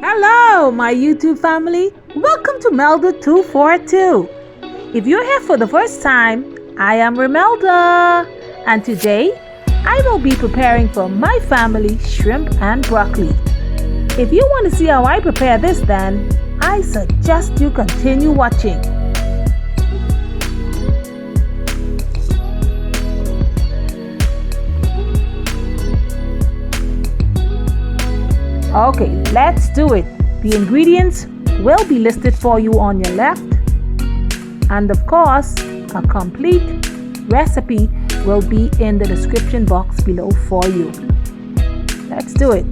Hello, my YouTube family. Welcome to Melda 242. If you're here for the first time, I am Melda, and today I will be preparing for my family shrimp and broccoli. If you want to see how I prepare this, then I suggest you continue watching. Okay, let's do it. The ingredients will be listed for you on your left, and of course, a complete recipe will be in the description box below for you. Let's do it.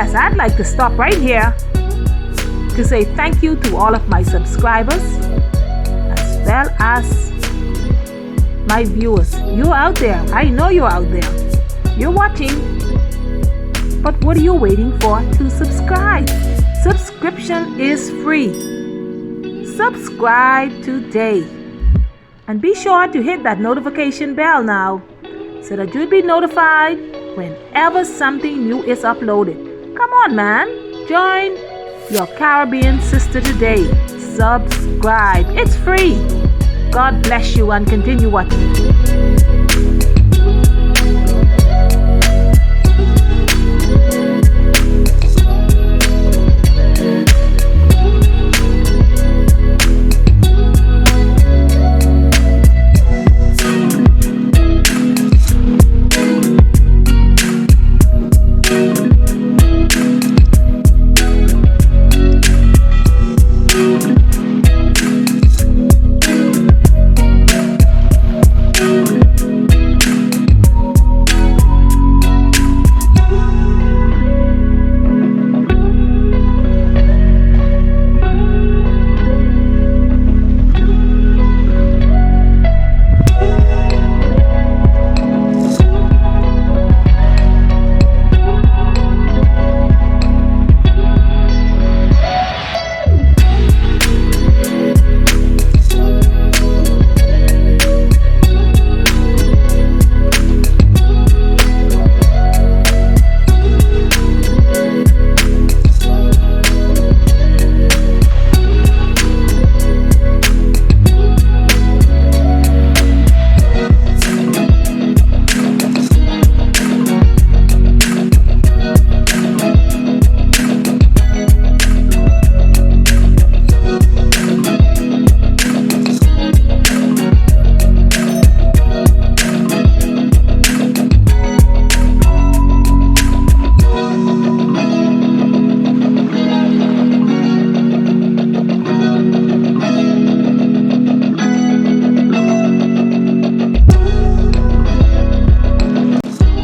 Yes, I'd like to stop right here to say thank you to all of my subscribers as well as my viewers. You're out there. I know you're out there. You're watching. But what are you waiting for to subscribe? Subscription is free. Subscribe today. And be sure to hit that notification bell now so that you'll be notified whenever something new is uploaded. Come on, man. Join your Caribbean sister today. Subscribe. It's free. God bless you and continue watching.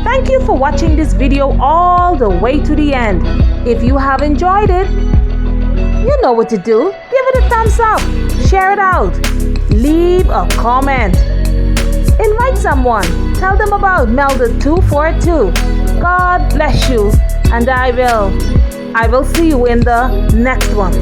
Thank you for watching this video all the way to the end. If you have enjoyed it, you know what to do. Give it a thumbs up, share it out, leave a comment, invite someone, tell them about Melda 242. God bless you, and I will see you in the next one.